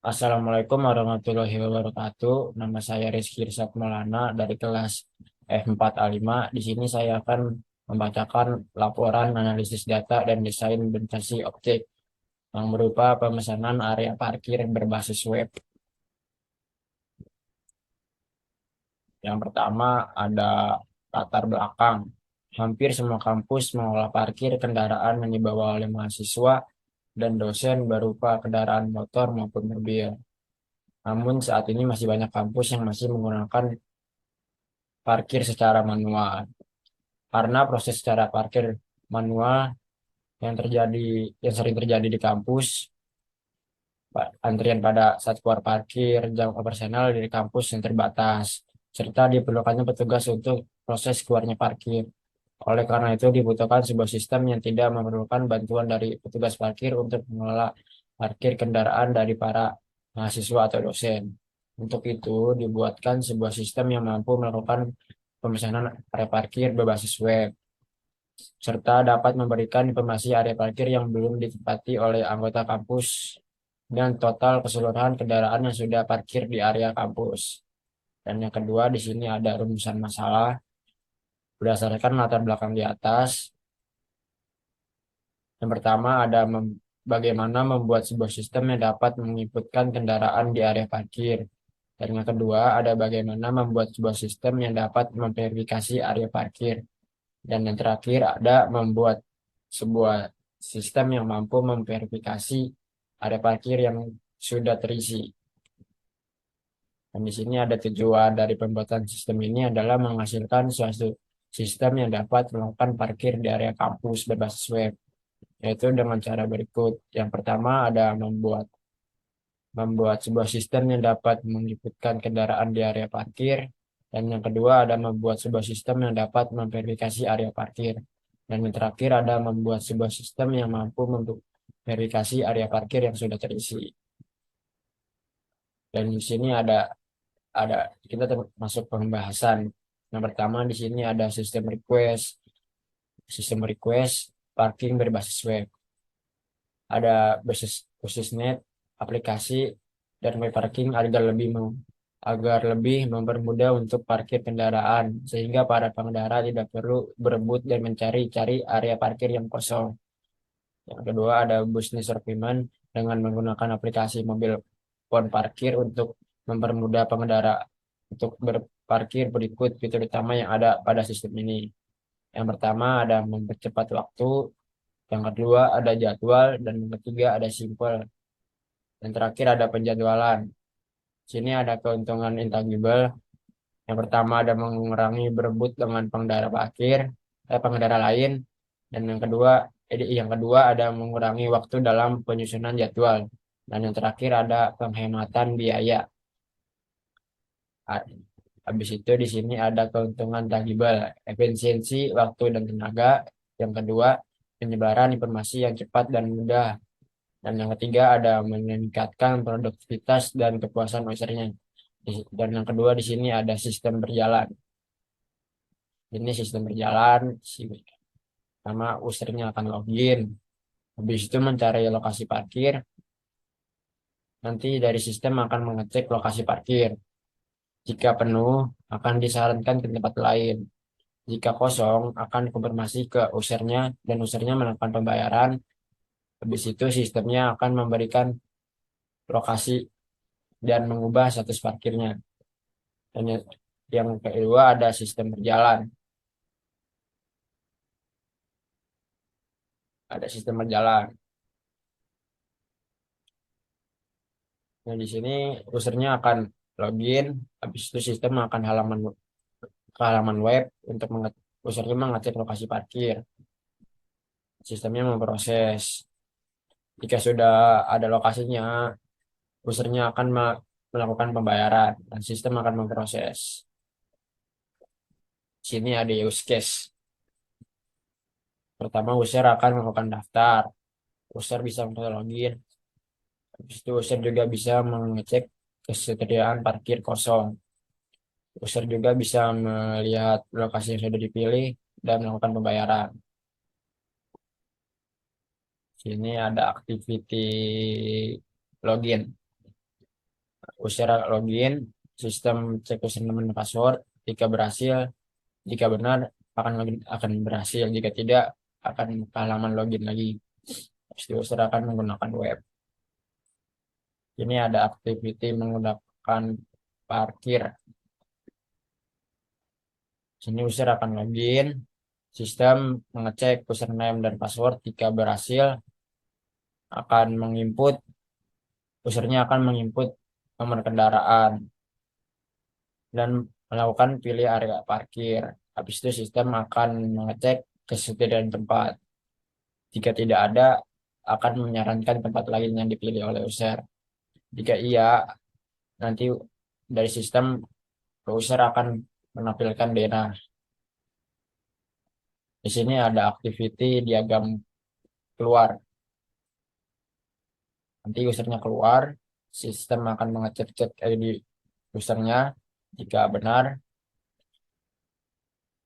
Assalamualaikum warahmatullahi wabarakatuh. Nama saya Rizky Irsad Maulana dari kelas F4A5. Di sini saya akan membacakan laporan analisis data dan desain berbasis objek yang berupa pemesanan area parkir berbasis web. Yang pertama ada latar belakang. Hampir semua kampus mengolah parkir kendaraan yang dibawa oleh mahasiswa dan dosen berupa kendaraan motor maupun mobil. Namun saat ini masih banyak kampus yang masih menggunakan parkir secara manual. Karena proses secara parkir manual yang terjadi yang sering terjadi di kampus, antrian pada saat keluar parkir, jam operasional dari kampus yang terbatas, serta diperlukannya petugas untuk proses keluarnya parkir. Oleh karena itu dibutuhkan sebuah sistem yang tidak memerlukan bantuan dari petugas parkir untuk mengelola parkir kendaraan dari para mahasiswa atau dosen. Untuk itu dibuatkan sebuah sistem yang mampu melakukan pemesanan area parkir berbasis web, serta dapat memberikan informasi area parkir yang belum ditempati oleh anggota kampus dan total keseluruhan kendaraan yang sudah parkir di area kampus. Dan yang kedua, di sini ada rumusan masalah. Berdasarkan latar belakang di atas, yang pertama ada bagaimana membuat sebuah sistem yang dapat menginputkan kendaraan di area parkir. Dan yang kedua, ada bagaimana membuat sebuah sistem yang dapat memverifikasi area parkir. Dan yang terakhir ada membuat sebuah sistem yang mampu memverifikasi area parkir yang sudah terisi. Dan di sini ada tujuan dari pembuatan sistem ini adalah menghasilkan suatu sistem yang dapat melakukan parkir di area kampus berbasis web, yaitu dengan cara berikut. Yang pertama ada membuat sebuah sistem yang dapat menginputkan kendaraan di area parkir. Dan yang kedua ada membuat sebuah sistem yang dapat memverifikasi area parkir. Dan yang terakhir ada membuat sebuah sistem yang mampu memverifikasi area parkir yang sudah terisi. Dan di sini ada kita masuk pembahasan. Yang pertama di sini ada sistem request parking berbasis web. Ada BusNet, aplikasi dan web parking agar lebih mempermudah untuk parkir kendaraan sehingga para pengendara tidak perlu berebut dan mencari-cari area parkir yang kosong. Yang kedua ada business Surfman dengan menggunakan aplikasi mobil phone parkir untuk mempermudah pengendara untuk berparkir. Berikut fitur utama yang ada pada sistem ini. Yang pertama ada mempercepat waktu, yang kedua ada jadwal, dan yang ketiga ada simple. Yang terakhir ada penjadwalan. Sini ada keuntungan intangible. Yang pertama ada mengurangi berebut dengan pengendara lain, dan yang kedua ada mengurangi waktu dalam penyusunan jadwal, dan yang terakhir ada penghematan biaya. A- Habis itu di sini ada keuntungan tangible, efisiensi waktu dan tenaga. Yang kedua, penyebaran informasi yang cepat dan mudah. Dan yang ketiga ada meningkatkan produktivitas dan kepuasan usernya. Dan yang kedua di sini ada sistem berjalan. Ini sistem berjalan, sama usernya akan login. Habis itu mencari lokasi parkir. Nanti dari sistem akan mengecek lokasi parkir. Jika penuh, akan disarankan ke tempat lain. Jika kosong, akan konfirmasi ke usernya dan usernya melakukan pembayaran. Habis itu sistemnya akan memberikan lokasi dan mengubah status parkirnya. Dan yang kedua ada sistem berjalan. Ada sistem berjalan. Nah, di sini usernya akan login, habis itu sistem akan ke halaman web untuk usernya mengecek lokasi parkir. Sistemnya memproses. Jika sudah ada lokasinya, usernya akan melakukan pembayaran dan sistem akan memproses. Sini ada use case. Pertama, user akan melakukan daftar. User bisa login. Habis itu user juga bisa mengecek kesediaan parkir kosong. User juga bisa melihat lokasi yang sudah dipilih dan melakukan pembayaran. Sini ada activity login. User login, sistem cek username dan password. Jika berhasil, jika benar akan berhasil. Jika tidak, akan ke halaman login lagi. Pasti user akan menggunakan web. Ini ada activity menggunakan parkir. Sini user akan login. Sistem mengecek username dan password. Jika berhasil, akan menginput usernya akan menginput nomor kendaraan dan melakukan pilih area parkir. Habis itu sistem akan mengecek kesediaan tempat. Jika tidak ada, akan menyarankan tempat lain yang dipilih oleh user. Jika iya, nanti dari sistem user akan menampilkan denah. Di sini ada activity diagram keluar. Nanti usernya keluar, sistem akan mengecek ID usernya. Jika benar,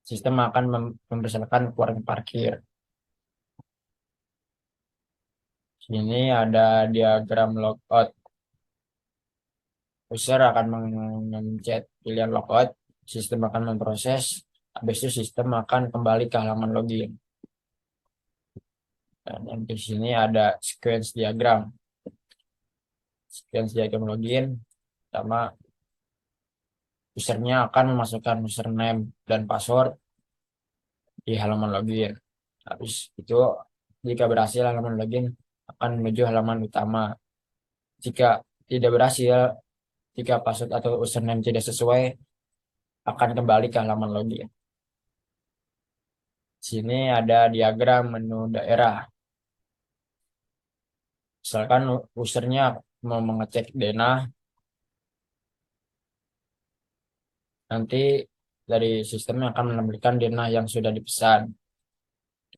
sistem akan mempersilahkan keluar parkir. Sini ada diagram logout. User akan mencet pilihan logout, sistem akan memproses, habis itu sistem akan kembali ke halaman login. Dan di sini ada sequence diagram. Sequence diagram login, sama usernya akan memasukkan username dan password di halaman login. Habis itu, jika berhasil halaman login akan menuju halaman utama. Jika tidak berhasil, jika password atau username tidak sesuai, akan kembali ke halaman login. Sini ada diagram menu daerah. Misalkan usernya mau mengecek denah, nanti dari sistemnya akan menampilkan denah yang sudah dipesan.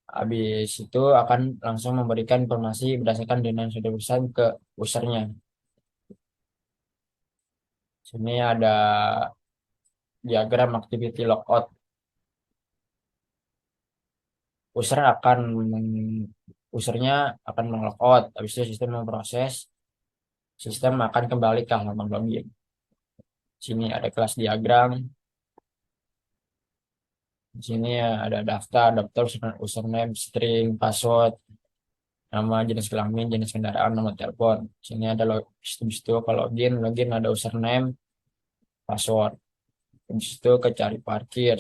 Habis itu akan langsung memberikan informasi berdasarkan denah yang sudah dipesan ke usernya. Sini ada diagram activity logout. User akan usernya akan melogout, habis itu sistem memproses, sistem akan kembali ke halaman login. Sini ada kelas diagram. Di sini ya ada daftar username, string, password, nama, jenis kelamin, jenis kendaraan, nomor telepon. Sini ada sistem situ kalau login ada username, password. Di situ ke cari parkir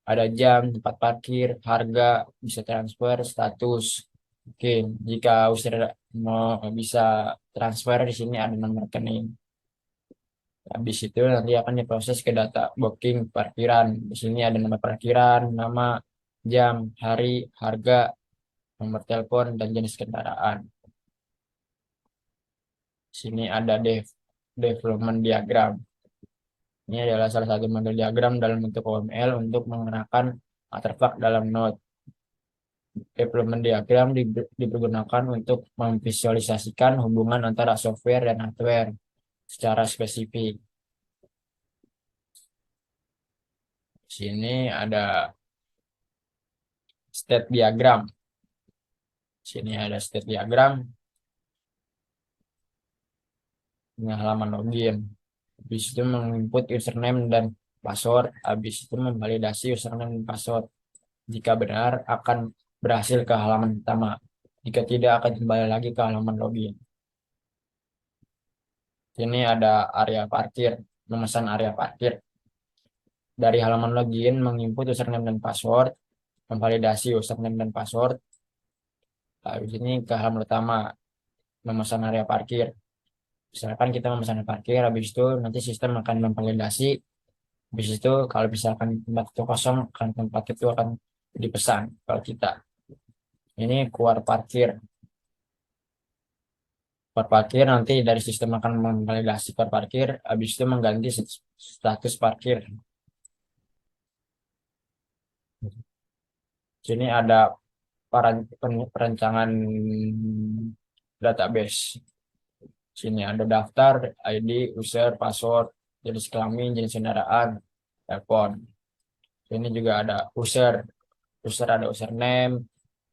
ada jam, tempat parkir, harga, bisa transfer, status. Oke, jika user mau bisa transfer di sini ada nomor rekening. Habis itu nanti akan diproses ke data booking parkiran. Di sini ada nama parkiran, nama, jam, hari, harga, nomor telepon, dan jenis kendaraan. Di sini ada development diagram. Ini adalah salah satu model diagram dalam bentuk OML untuk menggunakan artefak dalam Node. Development diagram dipergunakan untuk memvisualisasikan hubungan antara software dan hardware secara spesifik. Di sini ada state diagram. Di sini ada state diagram. Ini halaman login. Habis itu menginput username dan password. Habis itu memvalidasi username dan password. Jika benar, akan berhasil ke halaman utama. Jika tidak, akan kembali lagi ke halaman login. Sini ada area parkir, memesan area parkir. Dari halaman login, menginput username dan password, memvalidasi username dan password. Habis ini ke halaman utama, memesan area parkir. Misalkan kita memesan parkir, habis itu nanti sistem akan memvalidasi. Habis itu kalau misalkan tempat itu kosong, tempat itu akan dipesan kalau kita. Ini keluar parkir. Keluar parkir nanti dari sistem akan memvalidasi keluar parkir, habis itu mengganti status parkir. Sini ada perancangan database. Sini ada daftar, ID, user, password, jenis kelamin, jenis kendaraan, telepon. Sini juga ada user. User ada username,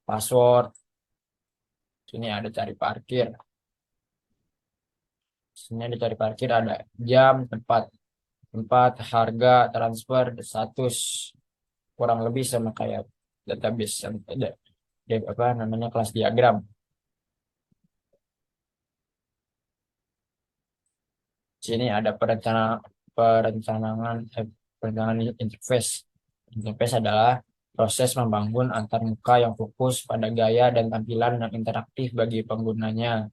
password. Sini ada cari parkir. Sini dicari parkir ada jam, tempat, harga, transfer, status, kurang lebih sama kayak database yang ada apa namanya kelas diagram. Sini ada perencanaan perencanaan interface. Interface adalah proses membangun antarmuka yang fokus pada gaya dan tampilan yang interaktif bagi penggunanya.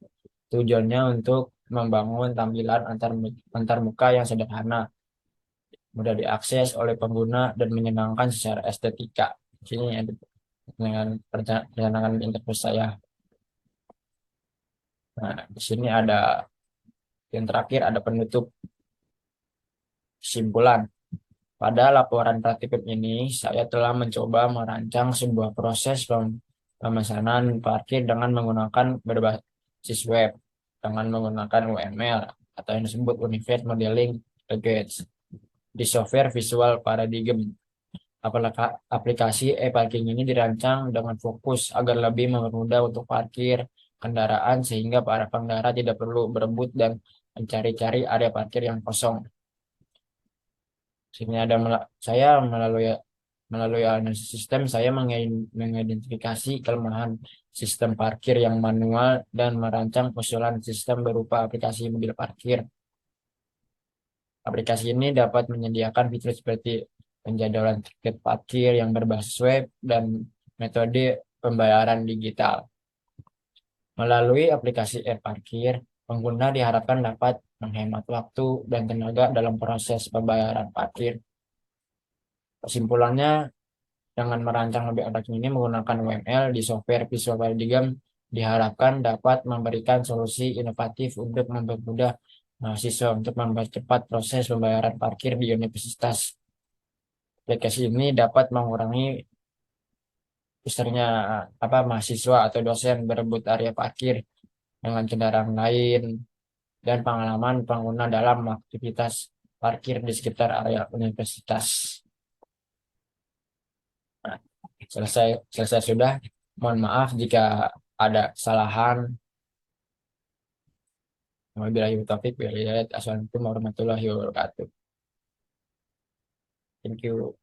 Tujuannya untuk membangun tampilan antarmuka yang sederhana, mudah diakses oleh pengguna dan menyenangkan secara estetika. Sini ada dengan perencanaan interface saya. Nah, di sini ada yang terakhir ada penutup kesimpulan. Pada laporan praktikum ini, saya telah mencoba merancang sebuah proses pemesanan parkir dengan menggunakan berbasis web, dengan menggunakan UML atau yang disebut Unified Modeling Language di software Visual Paradigm. Aplikasi e-parking ini dirancang dengan fokus agar lebih mempermudah untuk parkir kendaraan sehingga para pengendara tidak perlu berebut dan mencari-cari area parkir yang kosong. Sini ada saya melalui analisis sistem saya mengidentifikasi kelemahan sistem parkir yang manual dan merancang usulan sistem berupa aplikasi mobil parkir. Aplikasi ini dapat menyediakan fitur seperti penjadwalan tiket parkir yang berbasis web dan metode pembayaran digital. Melalui aplikasi e-parkir, pengguna diharapkan dapat menghemat waktu dan tenaga dalam proses pembayaran parkir. Kesimpulannya, dengan merancang lebih adaptif ini menggunakan UML di software Visual Paradigm diharapkan dapat memberikan solusi inovatif untuk mempermudah mahasiswa untuk mempercepat proses pembayaran parkir di universitas. Aplikasi ini dapat mengurangi besarnya mahasiswa atau dosen berebut area parkir dengan kendaraan lain dan pengalaman pengguna dalam aktivitas parkir di sekitar area universitas. Nah, selesai selesai sudah. Mohon maaf jika ada kesalahan. Wabillahi taufiq wal hidayah. Assalamualaikum warahmatullahi wabarakatuh. Thank you.